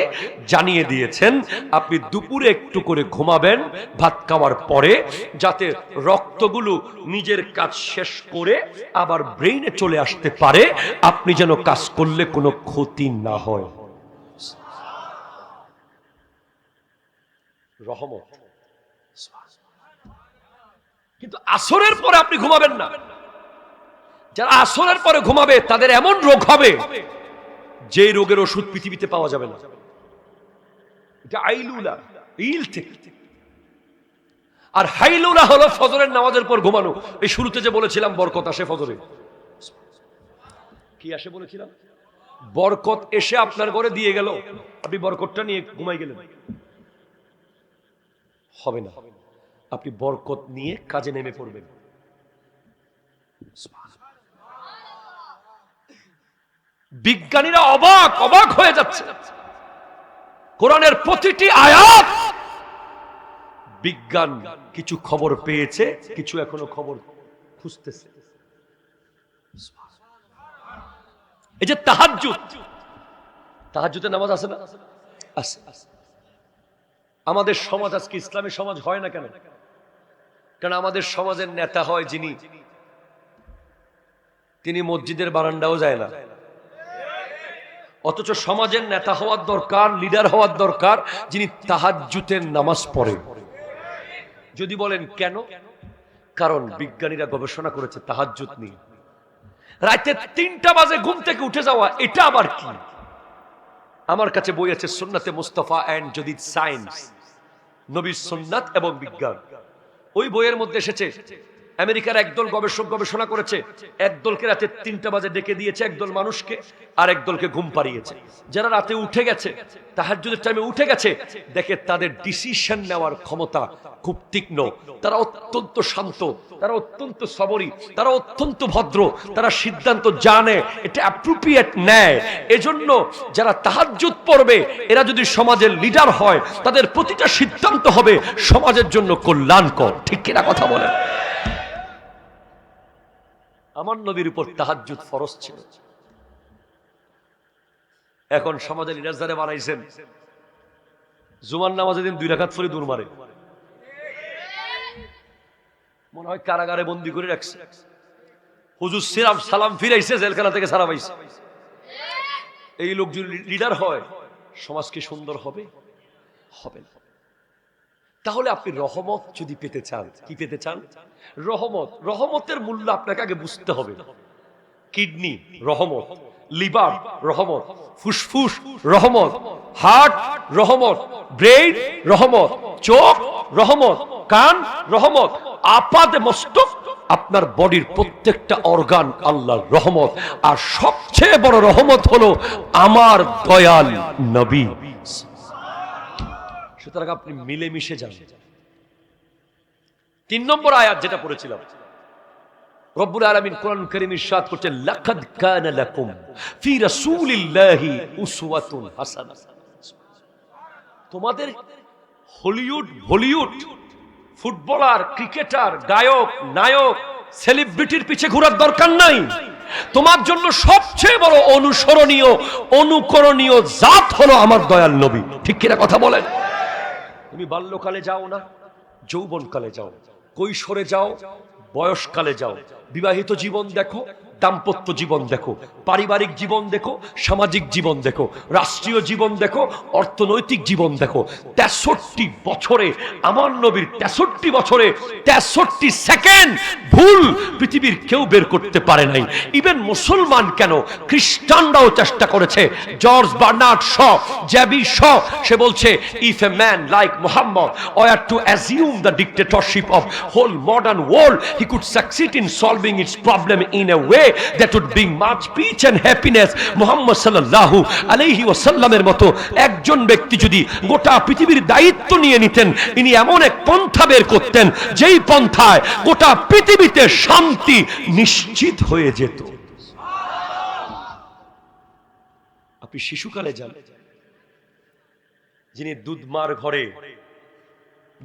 জানিয়ে দিয়েছেন, আপনি দুপুরে একটু করে ঘুমাবেন ভাত খাওয়ার পরে, যাতে রক্তগুলো নিজের কাজ শেষ করে আবার ব্রেইনে চলে আসতে পারে, আপনি যেন কাজ করলে কোনো ক্ষতি না হয়। রহমত। কিন্তু আসরের পরে আপনি ঘুমাবেন না। যারা আসরের পরে ঘুমাবে তাদের এমন রোগ হবে যে রোগের ওষুধ পৃথিবীতে পাওয়া যাবে না। এটা আইলুলা, ইল থেকে। আর হাইলুলা হলো ফজরের নামাজের পর ঘুমানো। এই শুরুতে যে বলেছিলাম বরকত আসে ফজরে, কি আসে বলেছিলাম? বরকত এসে আপনার ঘরে দিয়ে গেল, আপনি বরকতটা নিয়ে ঘুমাই গেলেন, হবে না। আপনি বরকত নিয়ে কাজে নেমে পড়বেন। বিজ্ঞানীরা অবাক হয়ে যাচ্ছে। কোরআনের প্রতিটি আয়াত বিজ্ঞান কিছু খবর পেয়েছে, কিছু এখনো খবর খুঁজতেছে। এই যে তাহাজ্জুদের নামাজ আছে না? আছে। আমাদের সমাজ আজকে ইসলামী সমাজ হয় না কেন? কারণ আমাদের সমাজের নেতা হয় যিনি, তিনি মসজিদের বারান্দাও যায় না। অথচ সমাজের নেতা হওয়ার দরকার, লিডার হওয়ার দরকার যিনি তাহাজ্জুদের নামাজ পড়ে। যদি বলেন কেন? কারণ বিজ্ঞানীরা গবেষণা করেছে তাহাজ্জুদ নিয়ে। রাতে 3টা বাজে ঘুম থেকে উঠে যাওয়া, এটা আবার কি? আমার কাছে বই আছে সুন্নাতে মুস্তাফা এন্ড জদিদ সায়েন্স, নবীর সুন্নাত এবং বিজ্ঞান। ওই বইয়ের মধ্যে এসেছে আমেরিকার একদল গবেষক গবেষণা করেছে, একদলকে রাতে 3টা বাজে ডেকে দিয়েছে, একদল মানুষকে, আর একদলকে ঘুম পাড়িয়েছে। যারা রাতে উঠে গেছে, তাহাজ্জুদের টাইমে উঠে গেছে, দেখে তাদের ডিসিশন নেওয়ার ক্ষমতা খুব তীক্ষ্ণ, তারা অত্যন্ত শান্ত, তারা অত্যন্ত সবরী, তারা অত্যন্ত ভদ্র, তারা সিদ্ধান্ত জানে, এটা অ্যাপ্রোপ্রিয়েট নেয়। এজন্য যারা তাহাজ্জুদ পড়বে, এরা যদি সমাজের লিডার হয়, তাদের প্রতিটা সিদ্ধান্ত হবে সমাজের জন্য কল্যাণকর। ঠিক কিনা কথা বলেন? আমার নবীর উপর তাহাজ্জুদ ফরজ ছিল। এখন সমাজের লিডার যারা বানাইছেন, জুমার নামাজের দিন 2 রাকাত পড়ে দূর মারে, মনে হয় কারাগারে বন্দী করে রাখছে। হুজুর সিরাম সালাম ফিরাইছে, জেলখানা থেকে ছাড়া পাইছে। এই লোক যদি লিডার হয়, সমাজ কি সুন্দর হবে? হবে না। তাহলে আপনি রহমত যদি পেতে চান, কি পেতে চান? রহমত। রহমতের মূল্য আপনাকে আগে বুঝতে হবে। কিডনি রহমত, লিভার রহমত, ফুসফুস রহমত, হার্ট রহমত, ব্রেইন রহমত, চোখ রহমত, কান রহমত, আপাদে মস্তক, আপনার বডির প্রত্যেকটা অর্গান আল্লাহর রহমত। আর সবচেয়ে বড় রহমত হলো আমার দয়াল নবী। সুতরাং আপনি মিলেমিশে যান। 3 নম্বর আয়াত যেটা পড়েছিলাম, রব্বুল আলামিন কোরআন কারীমে ইরশাদ করছেন, লাকাদ কানা লাকুম ফি রাসূলিল্লাহি উসওয়াতুন হাসানাহ। তোমাদের হলিউড ফুটবলার, ক্রিকেটার, গায়ক, নায়ক, সেলিব্রিটির পিছে ঘোরার দরকার নাই। তোমার জন্য সবচেয়ে বড় অনুসরণীয়, অনুকরণীয় জাত হলো আমার দয়াল নবী। ঠিক কিনা কথা বলেন? তুমি বাল্যকালে যাও না, যৌবনকালে যাও, কৈশোরে যাও, বয়সকালে যাও, বিবাহিত জীবন দেখো, দাম্পত্য জীবন দেখো, পারিবারিক জীবন দেখো, সামাজিক জীবন দেখো, রাষ্ট্রীয় জীবন দেখো, অর্থনৈতিক জীবন দেখো। 63 বছরে আমার নবীর 63 বছরে 63 সেকেন্ড ভুল পৃথিবীর কেউ বের করতে পারে নাই। ইভেন মুসলমান কেন, খ্রিস্টানরাও চেষ্টা করেছে। জর্জ বার্নার্ড শ, জ্যাবি শ, সে বলছে if a man like Muhammad were to assume the dictatorship of whole modern world he could succeed in solving its problem in a way that would bring much peace and happiness. Muhammad সাল্লাল্লাহু আলাইহি ওয়াসাল্লামের মতো একজন ব্যক্তি যদি গোটা পৃথিবীর দায়িত্ব নিয়ে নিতেন, ইনি এমন এক পন্থা বের করতেন যেই পন্থায় গোটা পৃথিবীতে শান্তি নিশ্চিত হয়ে যেত। আপনি শিশুকালে যান, যিনি দুধ মার ঘরে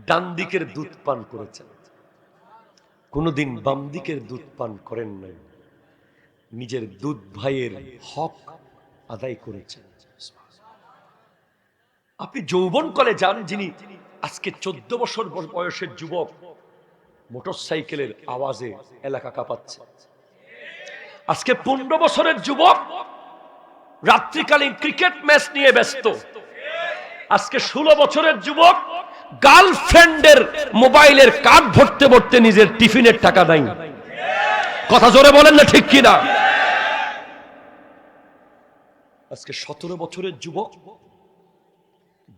ডান দিকের দুধ পান করেছেন, কোনদিন বাম দিকের দুধ পান করেন নাই, নিজের দুধ ভাইয়ের হক আদায় করেছেন। আপনি যৌবনকালে যান, যিনি আজকে 14 বছর বয়সের যুবক মোটরসাইকেলের আওয়াজে এলাকা কাঁপাচ্ছে। আজকে 15 বছরের যুবক রাত্রিকালীন ক্রিকেট ম্যাচ নিয়ে ব্যস্ত। আজকে 16 বছরের যুবক গার্লফ্রেন্ডের মোবাইলের কার্ড ভরতে ভরতে নিজের টিফিনের টাকা নাই। কথা জোরে বলেন না ঠিক কিনা? আজকে 17 বছরের যুবক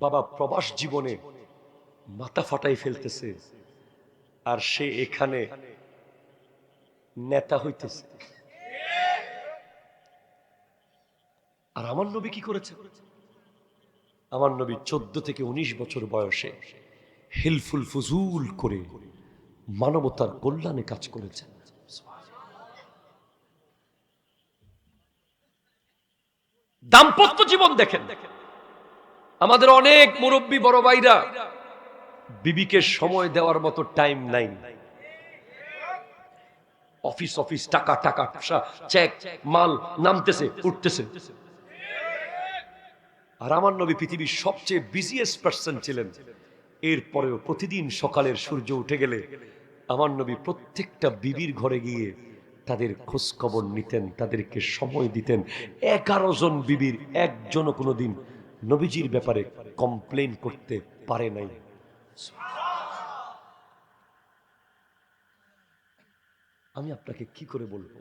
বাবা প্রবাস জীবনে মাথা ফাটাই ফেলতেছে, আর সে এখানে নেতা হইতেছে। আর আমার নবী কি করেছে? আমার নবী 14 থেকে 19 বছর বয়সে হেলফুল ফুজুল করে মানবতার কল্যাণে কাজ করেছেন। দাম্পত্য জীবন দেখেন, আমাদের অনেক মুরব্বী বড় ভাইরা বিবিকে সময় দেওয়ার মতো টাইম নাই। অফিস অফিস, টাকা টাকা, চেক মাল নামতেছে উঠতেছে। আর আমার নবী পৃথিবীর সবচেয়ে বিজিয়েস্ট পারসন ছিলেন। এরপরেও প্রতিদিন সকালের সূর্য উঠে গেলে আমার নবী প্রত্যেকটা বিবির ঘরে গিয়ে তাদের খোঁজ খবর নিতেন, তাদেরকে সময় দিতেন। 11 জন বিবির একজনও কোনোদিন নবীজির ব্যাপারে কমপ্লেইন করতে পারে নাই। আমি আপনাকে কি করে বলবো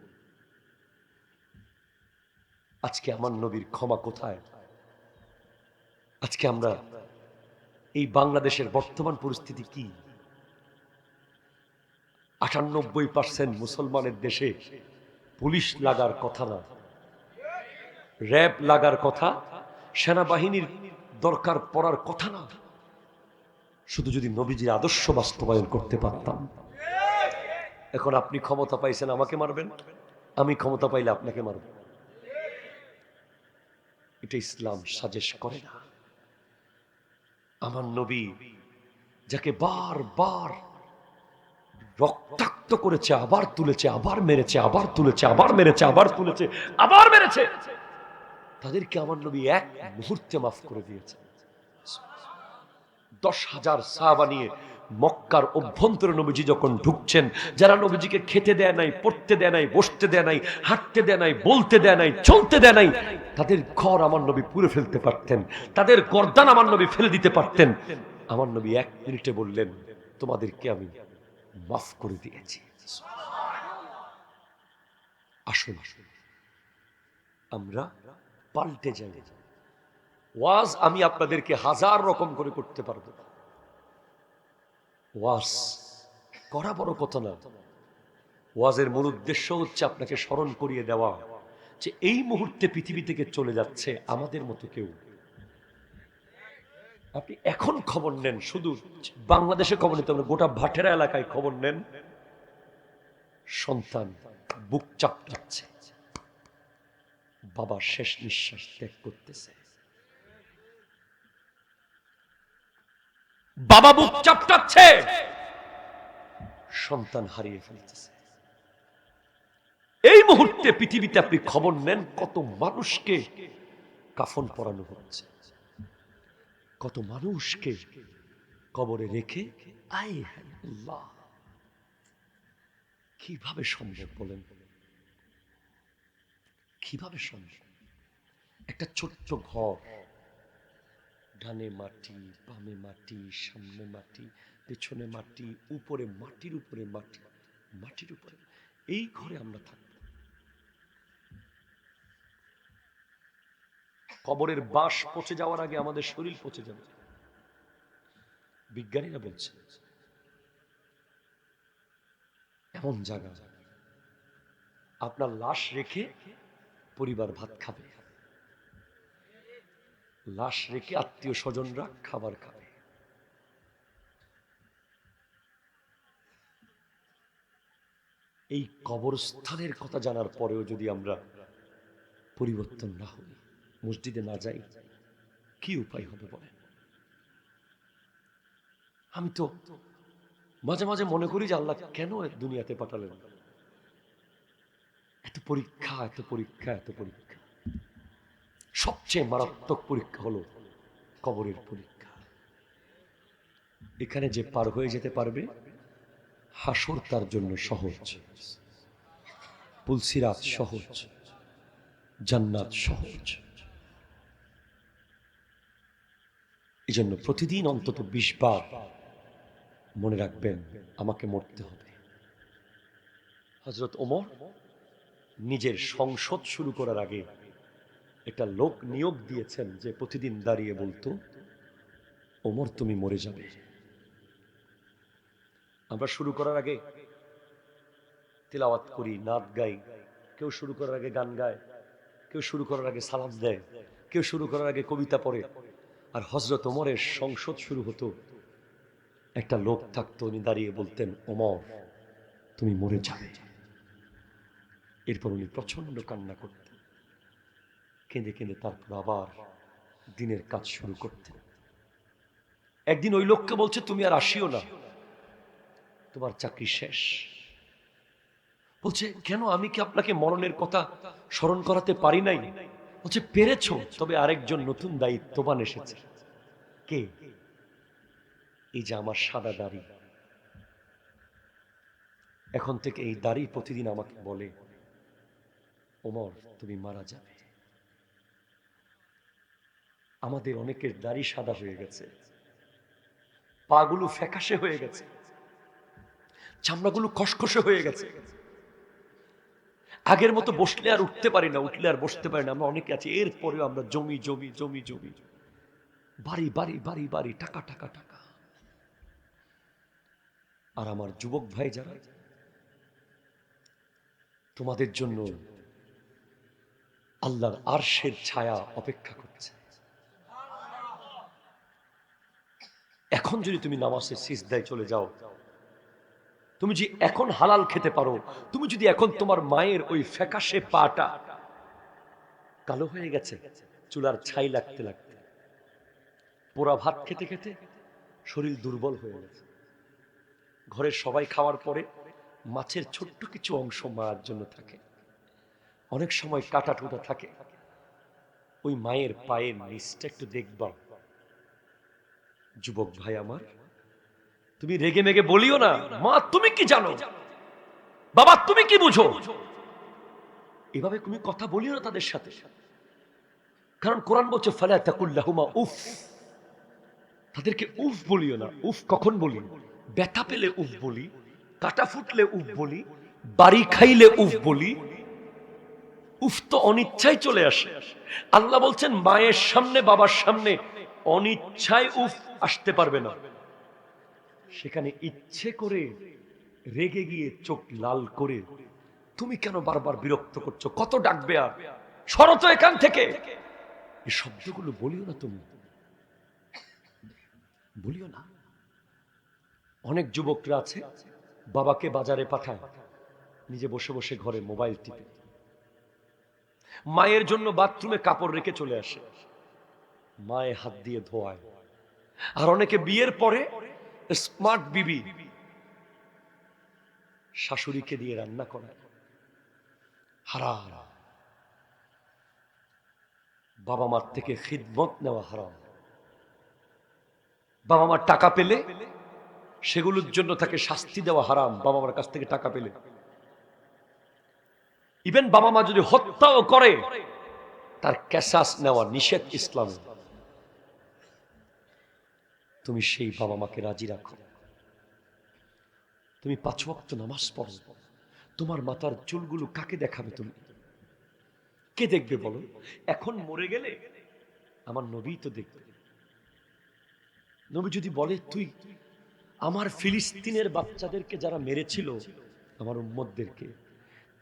আজকে আমার নবীর ক্ষমা কোথায়? আজকে আমরা এই বাংলাদেশের বর্তমান পরিস্থিতি কি? 98% মুসলমানের দেশে পুলিশ লাগার কথা না, র্যাব লাগার কথা, সেনাবাহিনীর দরকার পড়ার কথা না। শুধু যদি নবীজির আদর্শ বাস্তবায়ন করতে পারতাম। এখন আপনি ক্ষমতা পাইছেন আমাকে মারবেন, আমি ক্ষমতা পাইলে আপনাকে মারব। এটা ইসলাম সাজেশ করে না। আমার নবী যাকে বারবার রক্তাক্ত করেছে, আবার তুলেছে, আবার মেরেছে, আবার তুলেছে, আবার মেরেছে, আবার তুলেছে, আবার মেরেছে, তাদেরকে আমার নবী এক মুহূর্তে মাফ করে দিয়েছে। 10,000 সাহাবা নিয়ে মক্কার অভ্যন্তরে নবীজি যখন ঢুকছেন, যারা নবীজিকে খেতে দেয় নাই, পড়তে দেয় নাই, বসতে দেয় নাই, হাঁটতে দেয় নাই, বলতে দেয় নাই, চলতে দেয় নাই, তাদের ঘর আমার নবী পুড়ে ফেলতে পারতেন, তাদের গর্দান আমার নবী ফেলে দিতে পারতেন। আমার নবী 1 মিনিটে বললেন, তোমাদেরকে আমি মাফ করে দিয়েছি। আসুন আমরা পাল্টে যাই। ওয়াজ আমি আপনাদেরকে 1000 রকম করে করতে পারবো। ওয়াজ করা বড় কথা না। ওয়াজের মূল উদ্দেশ্য হচ্ছে আপনাকে স্মরণ করিয়ে দেওয়া যে এই মুহূর্তে পৃথিবী থেকে চলে যাচ্ছে আমাদের মতো কেউ। আপনি এখন খবর নেন, শুধু বাংলাদেশে খবর নিতে হবে, গোটা ভাটেরা এলাকায় খবর নেন। সন্তান বুক চাপটাচ্ছে, বাবা শেষ নিঃশ্বাস ত্যাগ করতেছে, বাবা বুক চাপটাচ্ছে, সন্তান হারিয়ে ফেলতেছে। এই মুহূর্তে পৃথিবীতে আপনি খবর নেন, কত মানুষকে কাফন পরানো হচ্ছে, কত মানুষকে কবরে রেখে আয় আল্লাহ, কিভাবে সম্ভব বলেন? কিভাবে সম্ভব? একটা ছোট্ট ঘর, ডানে মাটি, বামে মাটি, সামনে মাটি, পেছনে মাটি, উপরে মাটির উপরে মাটি, মাটির উপরে, এই ঘরে আমরা থাকব। কবরের বাঁশ পচে যাওয়ার আগে আমাদের শরীর পচে যাবে। বিজ্ঞানীরা বলছে এমন জায়গা, আপনার লাশ রেখে পরিবার ভাত খাবে, লাশ রেখে আত্মীয় স্বজনরা খাবার খাবে। এই কবরস্থানের কথা জানার পরেও যদি আমরা পরিবর্তন না হই, মসজিদে না যাই, কি উপায় হবে বলেন? আমি তো মাঝে মাঝে মনে করি যে আল্লাহ কেন দুনিয়াতে পাঠালেন? এত পরীক্ষা, এত পরীক্ষা, এত পরীক্ষা। সবচেয়ে মারাত্মক পরীক্ষা হলো কবরের পরীক্ষা। এখানে যে পার হয়ে যেতে পারবে, হাসর তার জন্য সহজ, পুলসিরাত সহজ, জান্নাত সহজ। এই জন্য প্রতিদিন অন্তত 20 বার মনে রাখবেন আমাকে মরতে হবে। হযরত ওমর নিজের সংসদ শুরু করার আগে একটা লোক নিয়োগ দিয়েছেন যে প্রতিদিন দাঁড়িয়ে বলতো, ওমর তুমি মরে যাবে। আমরা শুরু করার আগে তিলাওয়াত করি, নাত গাই, কেউ শুরু করার আগে গান গায়, কেউ শুরু করার আগে সালাম দেয়, কেউ শুরু করার আগে কবিতা পড়ে। আর হযরত ওমরের সংসদ শুরু হতো, একটা লোক থাকতো, উনি দাঁড়িয়ে বলতেন, ওমর তুমি মরে যাবে। এরপর উনি প্রচন্ড কান্না করতেন, কেঁদে কেঁদে তারপর আবার দিনের কাজ শুরু করতেন। একদিন ওই লোককে বলছে, তুমি আর আসিও না, তোমার চাকরি শেষ। বলছে, কেন? আমি কি আপনাকে মরণের কথা স্মরণ করাতে পারি নাই? বলছে, পেরেছো, তবে আরেকজন নতুন দায়িত্ববান এসেছে। কে? এই যে আমার সাদা দাড়ি। এখন থেকে এই দাড়ি প্রতিদিন আমাকে বলে, ওমর তুমি মারা যাবে। আমাদের অনেকের দাড়ি সাদা হয়ে গেছে, পাগুলো ফ্যাকাশে হয়ে গেছে, চামড়াগুলো খসখসে হয়ে গেছে। আগের মতো বসলে আর উঠতে পারি না, উঠলে আর বসতে পারি না। আমরা অনেকে আছি, এরপরেও আমরা জমি জমি জমি জমি, বাড়ি বাড়ি বাড়ি বাড়ি, টাকা টাকা টাকা। আর আমার যুবক ভাই যারা, তোমাদের জন্য আল্লাহর আরশের ছায়া অপেক্ষা করছে। এখন যদি তুমি নামাজের সিজদায় চলে যাও, তুমি যে এখন হালাল খেতে পারো, তুমি যদি এখন তোমার মায়ের ওই ফ্যাকাশে পাটা কালো হয়ে গেছে চুলার ছাই লাগতে লাগতে, পোড়া ভাত খেতে খেতে শরীর দুর্বল হয়ে গেছে, ঘরের সবাই খাওয়ার পরে মাছের ছোট্ট কিছু অংশ মার জন্য থাকে, অনেক সময় কাটা টুটা থাকে, ওই মায়ের পায়ের নিচটা একটু দেখবা। যুবক ভাই আমার, তুমি রেগে মেগে বলিও না, মা তুমি কি জানো, বাবা তুমি কি বুঝো, এভাবে তুমি কথা বলিও না তাদের সাথে। কারণ কোরআন বলছে, ফালা তাকুল লাহুমা উফ, তাদেরকে উফ বলিও না। উফ কখন বলি? ব্যথা পেলে উফ বলি, কাটা ফুটলে উফ বলি, বাড়ি খাইলে উফ বলি। উফ তো অনিচ্ছায় চলে আসে। আল্লাহ বলছেন, মায়ের সামনে বাবার সামনে অনিচ্ছায় উফ আসতে পারবে না, সেখানে ইচ্ছে করে রেগে গিয়ে চোখ লাল করে তুমি কেন বারবার বিরক্ত করছো, কত ডাকবে, আর সরো তো এখান থেকে, এই শব্দগুলো বলিও না, তুমি বলিও না। অনেক যুবকরা আছে, বাবাকে বাজারে পাঠায়, নিজে বসে বসে ঘরে মোবাইল টিপে, মায়ের জন্য বাথরুমে কাপড় রেখে চলে আসে, মায়ে হাত দিয়ে ধোয়ায়। আর অনেকে বিয়ের পরে স্মার্ট বিবি, শাশুড়িকে দিয়ে রান্না করায়। হারাম। বাবা মার থেকে খিদমত নেওয়া হারাম। বাবা মার টাকা পেলে সেগুলোর জন্য তাকে শাস্তি দেওয়া হারাম। বাবা মার কাছ থেকে টাকা পেলে ইভেন বাবা মা যদি হত্যাও করে তার কেসাস নেওয়া নিষেধ ইসলামে। তুমি সেই বাবা মাকে রাজি রাখো, তুমি 5 ওয়াক্ত নামাজ পড়ো, তোমার মাথার চুলগুলো কাকে দেখাবে? তুমি কে দেখবে বলো? এখন মরে গেলে আমার নবী তো দেখবে। নবী যদি বলে তুই আমার ফিলিস্তিনের বাচ্চাদেরকে যারা মেরেছিল আমার উম্মতদেরকে,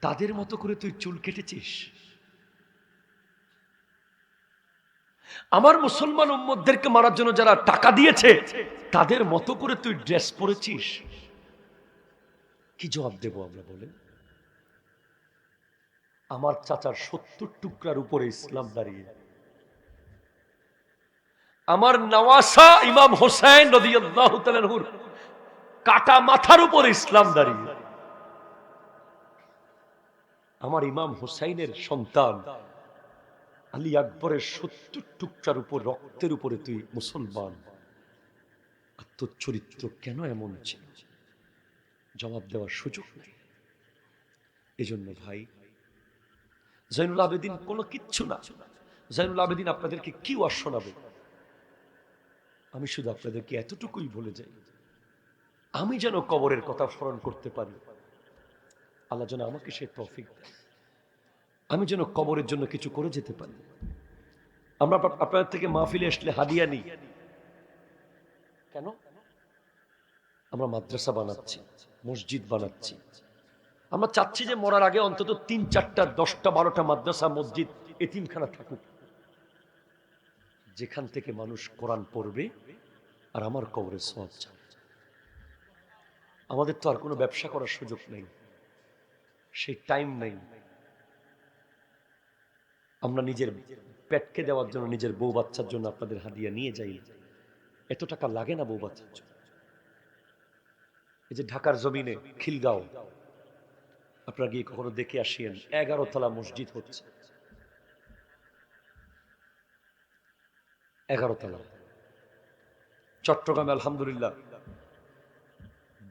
তাদের মতো করে তুই চুল কেটেছিস, আমার মুসলমান উম্মতদেরকে মারার জন্য যারা টাকা দিয়েছে তাদের মতো করে তুই ড্রেস পরেছিস, কি জবাব দেব আমরা বলেন? আমার চাচার 70 টুকরার উপরে ইসলাম দাঁড়িয়ে, আমার নওয়াসা ইমাম হোসেন রাদিয়াল্লাহু তাআলা আনহুর কাটা মাথার উপর ইসলাম দাঁড়িয়ে, আমার ইমাম হোসেনের সন্তান আলী আকবরের 70 টুকরার উপর রক্তের উপরে তুই মুসলমান, আর তোর চরিত্র কেন এমন ছিল? জবাব দেওয়ার সুযোগ নেই। এজন্য ভাই, জয়নুল আবেদিন কোনো কিচ্ছু না। জয়নুল আবেদিন আপনাদেরকে কি ওয়াজ শোনাবে? আমি শুধু আপনাদেরকে এতটুকুই বলে যাই, আমি যেন কবরের কথা স্মরণ করতে পারি, আল্লাহ যেন আমাকে সে তৌফিক দেয়, আমি যেন কবরের জন্য কিছু করে যেতে পারি। আমরা আপনাদের থেকে মাহফিলে আসলে হাদিয়া নিই কেন? আমরা মাদ্রাসা বানাচ্ছি, মসজিদ বানাচ্ছি, আমরা চাচ্ছি যে মরার আগে অন্তত 3, 4টা 10টা 12টা মাদ্রাসা মসজিদ এতিমখানা থাকুক, যেখান থেকে মানুষ কোরআন পড়বে আর আমার কবরে সওয়াব যাবে। আমাদের তো আর কোনো ব্যবসা করার সুযোগ নেই, সেই টাইম নেই। আমরা নিজের পেটকে দেওয়ার জন্য, নিজের বউ বাচ্চার জন্য আপনাদের হাদিয়া নিয়ে যাই, এত টাকা লাগে না বউ বাচ্চার জন্য। এই যে ঢাকার জমিনে খিলগাঁও, আপনারা গিয়ে কখনো দেখে আসিয়েন, 11 তলা মসজিদ হচ্ছে, 11 তলা। চট্টগ্রামে আলহামদুলিল্লাহ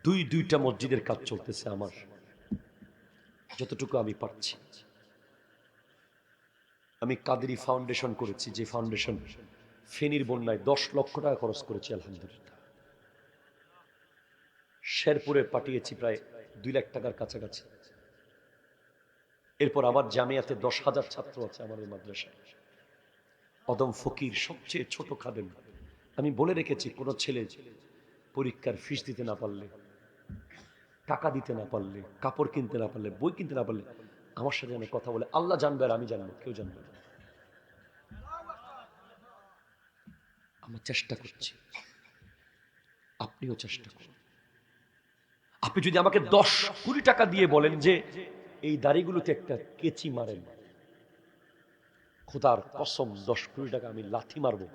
2টা মসজিদের কাজ চলতেছে, আমার যতটুকু আমি পারছি। আমি কাদেরি ফাউন্ডেশন করেছি, যে ফাউন্ডেশন ফেনীর বন্যায় 10 লক্ষ টাকা খরচ করেছি আলহামদুলিল্লাহ। শেরপুরে পাঠিয়েছি প্রায় 2 লাখ টাকার কাছাকাছি। এরপর আবার জামিয়াতে 10,000 ছাত্র আছে আমার এই মাদ্রাসায়। অদম ফকির সবচেয়ে ছোট খাদেম। আমি বলে রেখেছি, কোনো ছেলে পরীক্ষার ফিস দিতে না পারলে, টাকা দিতে না পারলে, কাপড় কিনতে না পারলে, বই কিনতে না পারলে আমার সাথে যেন কথা বলে। আল্লাহ জানবে আর আমি জানবো, কেউ জানবে না। আমরা চেষ্টা করছি, আপনিও চেষ্টা করুন। আপনি যদি আমাকে 10 কোটি টাকা দিয়ে বলেন যে এই দাড়িগুলোতে একটা কেচি মারেন, খোদার কসম 10 কোটি টাকা আমি লাথি মারবো,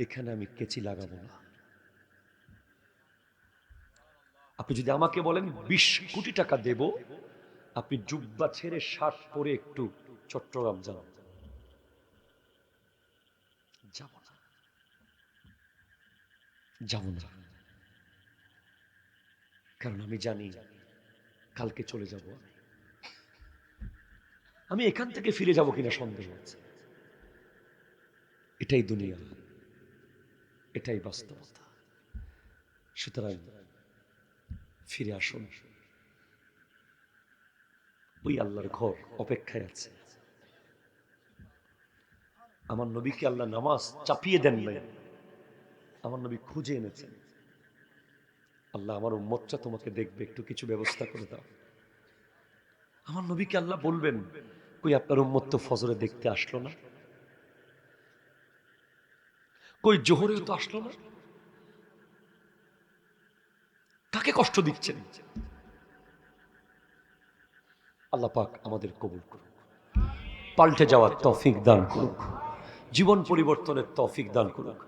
এখানে আমি কেচি লাগাবো না। আপনি যদি আমাকে বলেন 20 কোটি টাকা দেব, আপনি জুব্বা ছেড়ে শার্ট পরে একটু চট্টগ্রাম যান, যাব না, যাব না। কারণ আমি জানি কালকে চলে যাব, আমি এখান থেকে ফিরে যাব কিনা সন্দেহ আছে। এটাই দুনিয়া, এটাই বাস্তবতা। সুতরাং ফিরে আসুন, ওই আল্লাহর ঘর অপেক্ষায় আছে। আমার নবীকে আল্লাহ নামাজ চাপিয়ে দেন নাই, আমার নবী খুঁজে এনেছেন। আল্লাহ আমার উম্মতটা তোমাকে দেখবে, একটু কিছু ব্যবস্থা করে দাও। আমার নবীকে আল্লাহ বলবেন, কই আপনার উম্মত তো ফজরে দেখতে আসলো না, কই জোহরেও তো আসলো না, কাকে কষ্ট দিচ্ছেন? আল্লাহ পাক আমাদের কবুল করুক, পাল্টে যাওয়ার তৌফিক দান করুক, জীবন পরিবর্তনের তৌফিক দান করুক।